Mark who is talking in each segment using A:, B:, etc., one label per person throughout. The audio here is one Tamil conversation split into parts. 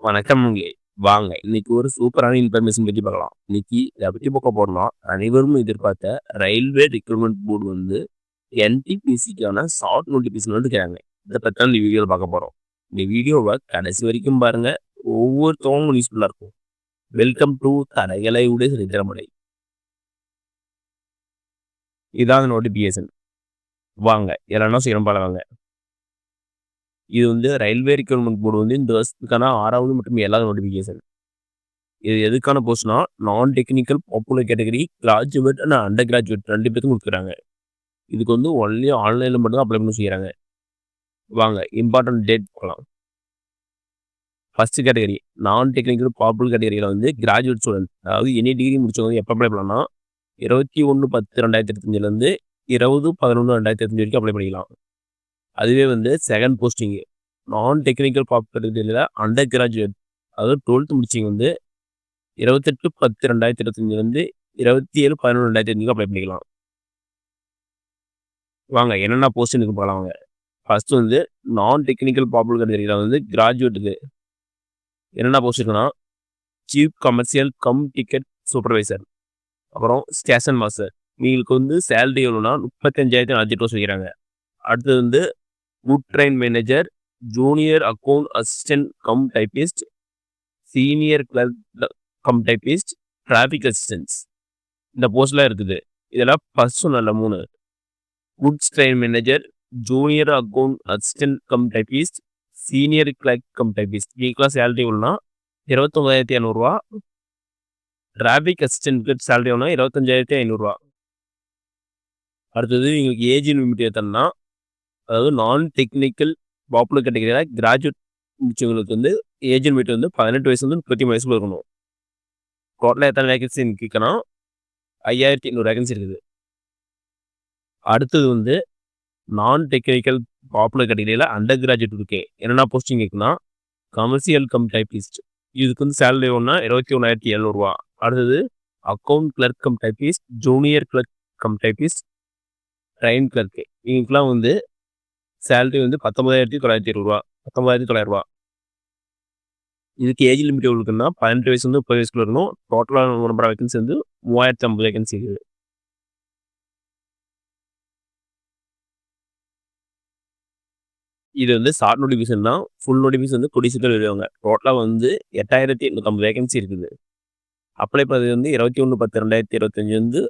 A: வணக்கம்ங்களே! வாங்க இன்னைக்கு ஒரு சூப்பரான இன்ஃபர்மேஷன் பத்தி பார்க்கலாம். இன்னைக்கு இத பத்தி பார்க்க போறோம்னா, அனைவரும் எதிர்பார்த்த ரயில்வே ரெக்ரூட்மென்ட் போர்டு வந்து NTPCக்கான ஷார்ட் நோட்டிஃபிகேஷன் வந்துருக்காங்க. இத பத்தி தான் இந்த வீடியோல பார்க்க போறோம். இந்த வீடியோவ கடைசி வரைக்கும் பாருங்க. ஒவ்வொருத்தவங்களும் யூஸ்ஃபுல்லா இருக்கும். வெல்கம் டூ தடகளை உடைய சரித்திரமுறை. இதான் நோட்டிஃபிகேஷன். வாங்க எல்லாம் செய்யணும் வாங்க. இது வந்து ரயில்வே ரெக்ரூட்மென்ட் போர்டு வந்து இந்த வருஷத்துக்கான 6வது மற்றும் 7வது நோட்டிஃபிகேஷன். இது எதுக்கான போஸ்ட்னா, நான் technical popular category, graduate and under graduate 2 பேத்துக்கும் குடுக்குறாங்க. இதுக்கு வந்து ஒன்லி ஆன்லைன்ல மட்டும் தான் அப்ளை பண்ண செய்றாங்க. வாங்க இம்பார்ட்டன்ட் டேட் பார்க்கலாம். ஃபர்ஸ்ட் கேட்டகரி நான் டெக்னிக்கல் பாப்புலர் கேட்டகரியில வந்து கிராஜுவேட் ஸ்டூடண்ட், அதாவது எனி டிகிரி முடிச்சவங்க எப்ப அப்ளை பண்ணலாம்னா, 21/10/2025லேருந்து 20/11/2025 வரைக்கும் அப்ளை பண்ணிக்கலாம். அதுவே வந்து செகண்ட் போஸ்டிங் நான் டெக்னிக்கல் பாப்புலர் கேட்டகரியில அண்டர் கிராஜுவேட், அதாவது 12th முடிச்சவங்க வந்து 28/10/2025லேருந்து 27/11/2025 அப்ளை பண்ணிக்கலாம். வாங்க என்னென்ன போஸ்டிங் இருக்கு பார்க்கலாம் வாங்க. ஃபர்ஸ்ட் வந்து நான் டெக்னிக்கல் பாப்புலர் கேட்டகரியில வந்து கிராஜுவேட்டுக்கு என்னென்ன போஸ்ட் இருக்குன்னா, chief commercial cum ticket supervisor, அப்புறம் ஸ்டேஷன் மாஸ்டர். இவங்களுக்கு வந்து சேலரி எவ்வளோனா 35,408 சொல்லிக்கிறாங்க. அடுத்தது வந்து good train manager, junior account assistant cum typist, senior clerk cum typist, traffic assistants. இந்த போஸ்ட்லாம் இருக்குது. இதெல்லாம் ஃபர்ஸ்ட் சொன்னல 3 goods train manager, junior account assistant cum typist, senior clerk cum typist. இவங்களுக்குலாம் சேலரி எவ்வளோனா 29,500. டிராஃபிக் அசிஸ்டன்ட்க்கு சேலரி எவ்வளோனா 25,500. அடுத்தது இவங்களுக்கு ஏஜ் லிமிட் எத்தனைனா, அதாவது நான் டெக்னிக்கல் பாப்புலர் கேட்டகரியில் கிராஜுவேட் முடிச்சவங்களுக்கு வந்து ஏஜ் லிமிட் வந்து 18 வயசுலேருந்து 33 வயசுக்குள்ள இருக்கணும். டோட்டலாக எத்தனை வேகன்சி இருக்குன்னா 5,800 வேகன்சி இருக்குது. அடுத்தது வந்து நான் டெக்னிக்கல் பாப்புலர் கேட்டகரியில் அண்டர் கிராஜுவேட் இருக்கு. என்னென்ன போஸ்டிங் இருக்குன்னா, கமர்ஷியல் கம் டைப்பிஸ்ட். இதுக்கு வந்து சேலரி எவ்வளோனா 21,700. அடுத்தது account clerk cum typist, junior clerk cum typist, train clerk. இவங்களுக்குலாம் வந்து சேலரி வந்து 19,920. 19,900. இதுக்கு ஏஜ் லிமிட் எவ்வளோ இருக்குன்னா 18 வயசுலேருந்து 30 வயசுக்குள்ள இருக்கணும். டோட்டலாக நம்பர் ஆஃப் வேகன்சி வந்து 3,050 வேகன்சி இருக்குது. இது வந்து ஷார்ட் நோட்டிஃபிகேஷன் தான். ஃபுல் நோட்டிஃபிகேஷன் வந்து கூடிய சீக்கிரம் வெளியிடுவாங்க. டோட்டலாக வந்து 8,850 வேகன்சி இருக்குது. அப்ளை பண்ணது வந்து 21/10/2025 வந்து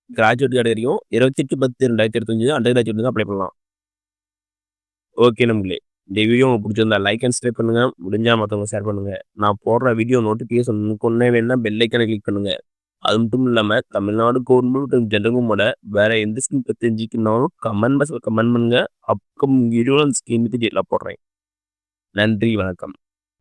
A: கிராஜுவேட் கேட்டகரியும், 28/10/2025 அண்டர் கிராஜுவேட் அப்ளை பண்ணலாம். ஓகே நண்பர்களே, இந்த வீடியோ உங்களுக்கு பிடிச்சிருந்தா லைக் அண்ட் சப்ஸ்கிரைப் பண்ணுங்க. முடிஞ்சா மற்றவங்க ஷேர் பண்ணுங்க. நான் போடுற வீடியோ நோட்டிஃபிகேஷன் கொன்னே வேணும்னா பெல் ஐக்கானை கிளிக் பண்ணுங்க. அது மட்டும் இல்லாம தமிழ்நாடு கவர்மெண்ட் ஜெனரல் கவர்மெண்ட்டோட வேற எந்த ஸ்கீம் பத்தி தெரிஞ்சுக்கணும்னாலும் கமெண்ட் பாக்ஸ்ல கமெண்ட் பண்ணுங்க. அப்கமிங் வீடியோல அந்த ஸ்கீம் பத்தி டீட்டெயிலா போடுறேன். நன்றி, வணக்கம்.